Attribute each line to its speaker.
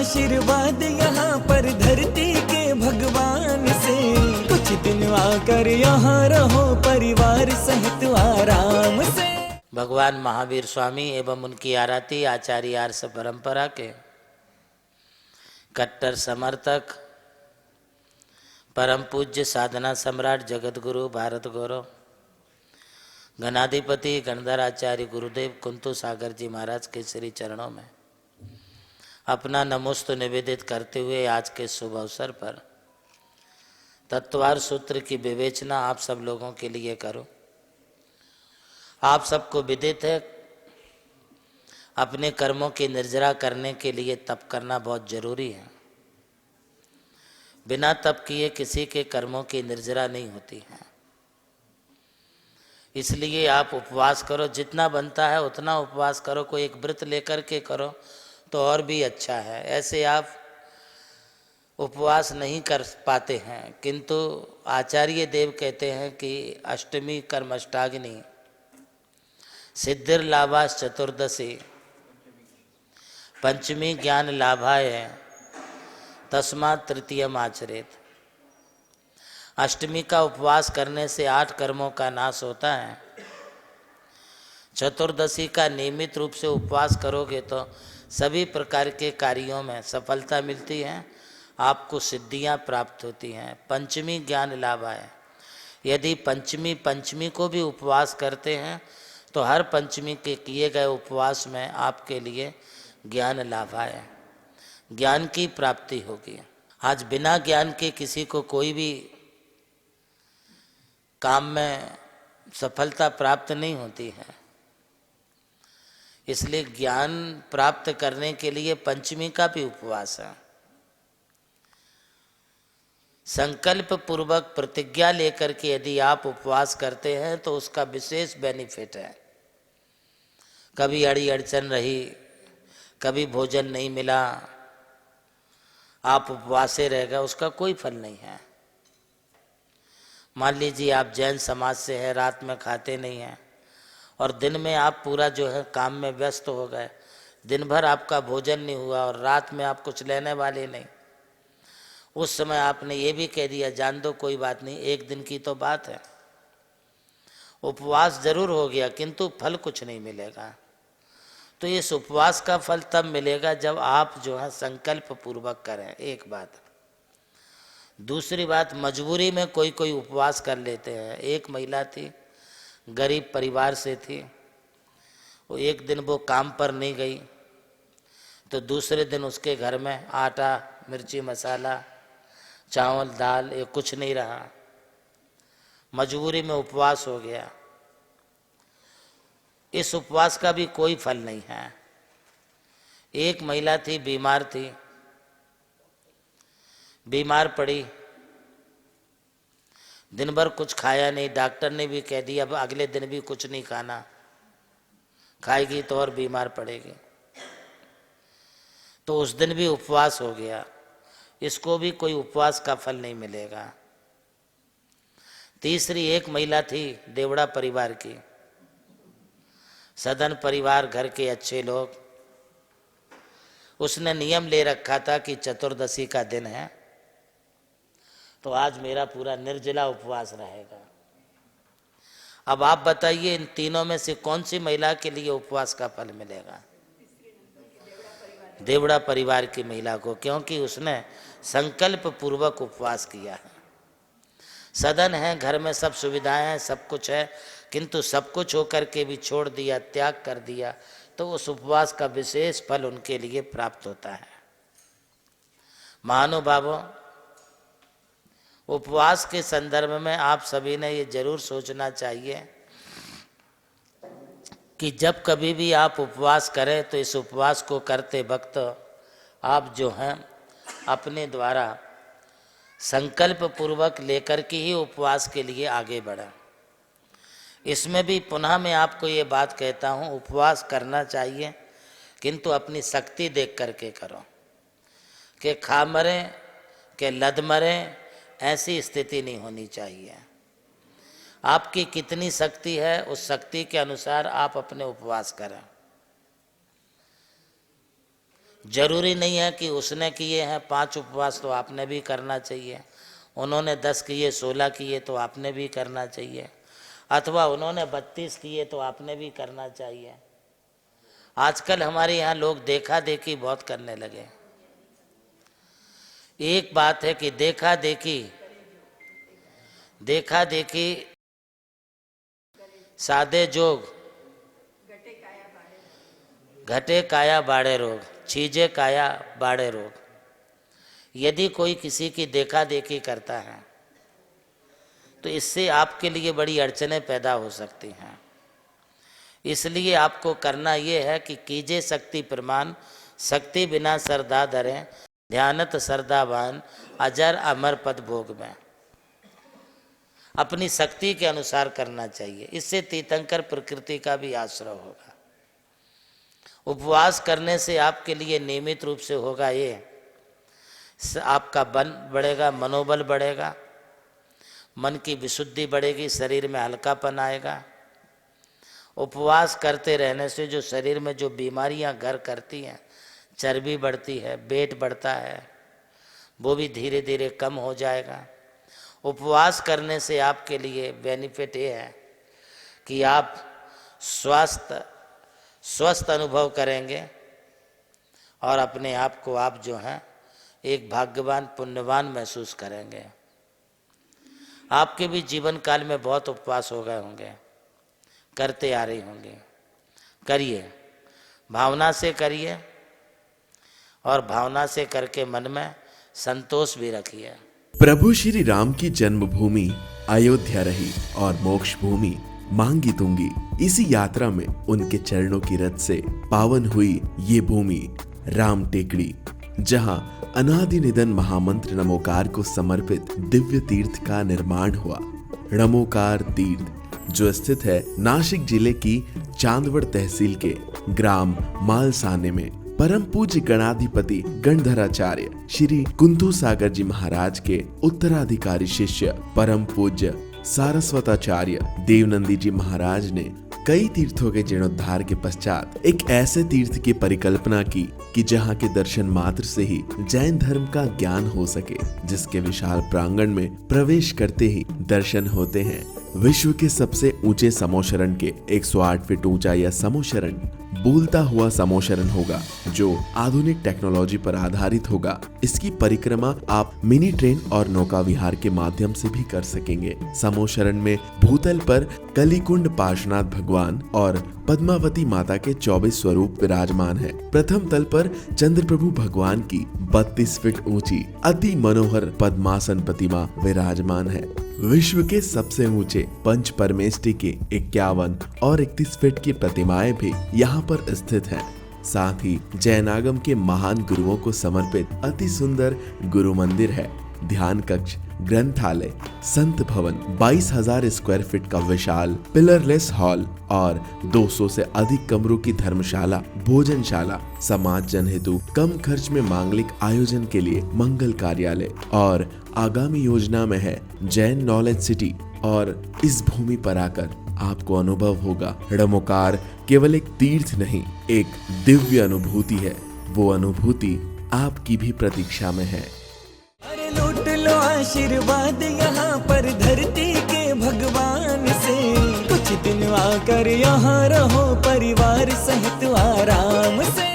Speaker 1: आशीर्वाद यहाँ पर धरती के भगवान से। कुछ दिन आकर यहाँ रहो परिवार सहित आराम से।
Speaker 2: भगवान महावीर स्वामी एवं उनकी आराती आचार्य आर्ष परंपरा के कट्टर समर्थक परम पूज्य साधना सम्राट जगत गुरु भारत गौरव गणाधिपति गणधराचार्य गुरुदेव कुंतु सागर जी महाराज के श्री चरणों में अपना नमोस्तु निवेदित करते हुए आज के शुभ अवसर पर तत्वार सूत्र की विवेचना आप सब लोगों के लिए करूं। आप सबको विदित है अपने कर्मों की निर्जरा करने के लिए तप करना बहुत जरूरी है। बिना तप किए किसी के कर्मों की निर्जरा नहीं होती है। इसलिए आप उपवास करो, जितना बनता है उतना उपवास करो। कोई एक व्रत लेकर के करो तो और भी अच्छा है। ऐसे आप उपवास नहीं कर पाते हैं, किंतु आचार्य देव कहते हैं कि अष्टमी कर्मष्टाग्नि सिद्धिर लाभास चतुर्दशी पंचमी ज्ञान लाभाय तस्मात् तृतीयम आचरेत। अष्टमी का उपवास करने से 8 कर्मों का नाश होता है। चतुर्दशी का नियमित रूप से उपवास करोगे तो सभी प्रकार के कार्यों में सफलता मिलती है, आपको सिद्धियां प्राप्त होती हैं। पंचमी ज्ञान लाभाय, यदि पंचमी को भी उपवास करते हैं तो हर पंचमी के किए गए उपवास में आपके लिए ज्ञान लाभ है, ज्ञान की प्राप्ति होगी। आज बिना ज्ञान के किसी को कोई भी काम में सफलता प्राप्त नहीं होती है। इसलिए ज्ञान प्राप्त करने के लिए पंचमी का भी उपवास है। संकल्प पूर्वक प्रतिज्ञा लेकर के यदि आप उपवास करते हैं तो उसका विशेष बेनिफिट है। कभी अड़ी अड़चन रही, कभी भोजन नहीं मिला, आप उपवासे रह गए, उसका कोई फल नहीं है। मान लीजिए आप जैन समाज से हैं, रात में खाते नहीं हैं और दिन में आप पूरा जो है काम में व्यस्त हो गए, दिन भर आपका भोजन नहीं हुआ और रात में आप कुछ लेने वाले नहीं। उस समय आपने ये भी कह दिया जान दो कोई बात नहीं, एक दिन की तो बात है। उपवास जरूर हो गया किंतु फल कुछ नहीं मिलेगा। तो इस उपवास का फल तब मिलेगा जब आप जो है संकल्प पूर्वक करें, एक बात। दूसरी बात, मजबूरी में कोई कोई उपवास कर लेते हैं। एक महिला थी, गरीब परिवार से थी, वो एक दिन वो काम पर नहीं गई तो दूसरे दिन उसके घर में आटा मिर्ची मसाला चावल दाल ये कुछ नहीं रहा, मजबूरी में उपवास हो गया। इस उपवास का भी कोई फल नहीं है। एक महिला थी, बीमार थी, बीमार पड़ी, दिन भर कुछ खाया नहीं, डॉक्टर ने भी कह दिया अब अगले दिन भी कुछ नहीं खाना, खाएगी तो और बीमार पड़ेगी। तो उस दिन भी उपवास हो गया, इसको भी कोई उपवास का फल नहीं मिलेगा। तीसरी एक महिला थी, देवड़ा परिवार की, सदन परिवार, घर के अच्छे लोग, उसने नियम ले रखा था कि चतुर्दशी का दिन है तो आज मेरा पूरा निर्जला उपवास रहेगा। अब आप बताइए इन तीनों में से कौन सी महिला के लिए उपवास का फल मिलेगा? देवड़ा परिवार की महिला को, क्योंकि उसने संकल्प पूर्वक उपवास किया है। सदन है, घर में सब सुविधाएं हैं, सब कुछ है, किंतु सब कुछ होकर के भी छोड़ दिया, त्याग कर दिया, तो उस उपवास का विशेष फल उनके लिए प्राप्त होता है। महानुभावों, उपवास के संदर्भ में आप सभी ने ये जरूर सोचना चाहिए कि जब कभी भी आप उपवास करें तो इस उपवास को करते वक्त आप जो हैं अपने द्वारा संकल्प पूर्वक लेकर के ही उपवास के लिए आगे बढ़ें। इसमें भी पुनः मैं आपको ये बात कहता हूँ, उपवास करना चाहिए किंतु अपनी शक्ति देख करके करो, कि खा मरे कि लद मरे ऐसी स्थिति नहीं होनी चाहिए। आपकी कितनी शक्ति है उस शक्ति के अनुसार आप अपने उपवास करें। जरूरी नहीं है कि उसने किए हैं 5 उपवास तो आपने भी करना चाहिए, उन्होंने 10 किए, 16 किए तो आपने भी करना चाहिए, अथवा उन्होंने 32 किए तो आपने भी करना चाहिए। आजकल हमारे यहाँ लोग देखा देखी बहुत करने लगे। एक बात है कि देखा देखी सादे जोग, घटे काया बाड़े रोग, छीजे काया बाड़े रोग। यदि कोई किसी की देखा देखी करता है तो इससे आपके लिए बड़ी अड़चनें पैदा हो सकती हैं। इसलिए आपको करना ये है कि कीजे शक्ति प्रमाण, शक्ति बिना श्रद्धा धरें, ध्यानत श्रद्धावान, अजर अमर पद भोग में। अपनी शक्ति के अनुसार करना चाहिए। इससे तीर्थंकर प्रकृति का भी आश्रय होगा। उपवास करने से आपके लिए नियमित रूप से होगा ये, आपका बल बढ़ेगा, मनोबल बढ़ेगा, मन की विशुद्धि बढ़ेगी, शरीर में हल्कापन आएगा। उपवास करते रहने से जो शरीर में जो बीमारियां घर करती हैं, चर्बी बढ़ती है, पेट बढ़ता है, वो भी धीरे धीरे कम हो जाएगा। उपवास करने से आपके लिए बेनिफिट ये है कि आप स्वस्थ अनुभव करेंगे और अपने आप को आप जो हैं एक भाग्यवान पुण्यवान महसूस करेंगे। आपके भी जीवन काल में बहुत उपवास हो गए होंगे, करते आ रही होंगे। करिए, भावना से करिए और भावना से करके मन में संतोष भी रखिए।
Speaker 3: प्रभु श्री राम की जन्मभूमि अयोध्या रही और मोक्ष भूमि मांगी तुंगी। इसी यात्रा में उनके चरणों की रथ से पावन हुई ये भूमि राम टेकड़ी, जहां अनादि निधन महामंत्र नमोकार को समर्पित दिव्य तीर्थ का निर्माण हुआ। नमोकार तीर्थ जो स्थित है नासिक जिले की चांदवड़ तहसील के ग्राम मालसाने में, परम पूज्य गणाधिपति गणधराचार्य श्री कुंथू सागर जी महाराज के उत्तराधिकारी शिष्य परम पूज्य सारस्वताचार्य देवनंदी जी महाराज ने कई तीर्थों के जीर्णोद्धार के पश्चात एक ऐसे तीर्थ की परिकल्पना की कि जहां के दर्शन मात्र से ही जैन धर्म का ज्ञान हो सके, जिसके विशाल प्रांगण में प्रवेश करते ही दर्शन होते हैं विश्व के सबसे ऊंचे समोशरण के 108 फीट ऊंचा यह समोशरण बोलता हुआ समोशरण होगा, जो आधुनिक टेक्नोलॉजी पर आधारित होगा। इसकी परिक्रमा आप मिनी ट्रेन और नौका विहार के माध्यम से भी कर सकेंगे। समोशरण में भूतल पर कलिकुंड पार्श्वनाथ भगवान और पद्मावती माता के 24 स्वरूप विराजमान है। प्रथम तल पर चंद्र प्रभु भगवान की 32 फीट ऊंची अति मनोहर पद्मासन प्रतिमा विराजमान है। विश्व के सबसे ऊंचे पंच परमेष्टि के 51 और 31 फीट की प्रतिमाएं भी यहाँ पर स्थित हैं। साथ ही जैनागम के महान गुरुओं को समर्पित अति सुंदर गुरु मंदिर है। ध्यान कक्ष, ग्रंथालय, संत भवन, 22,000 स्क्वायर फीट का विशाल पिलरलेस हॉल और 200 से अधिक कमरों की धर्मशाला, भोजनशाला, समाज जन हेतु कम खर्च में मांगलिक आयोजन के लिए मंगल कार्यालय और आगामी योजना में है जैन नॉलेज सिटी। और इस भूमि पर आकर आपको अनुभव होगा नमोकार केवल एक तीर्थ नहीं, एक दिव्य अनुभूति है। वो अनुभूति आपकी भी प्रतीक्षा में है।
Speaker 1: अरे लूट लो आशीर्वाद यहाँ पर धरती के भगवान से, कुछ दिन आकर यहाँ रहो परिवार सहित आराम से।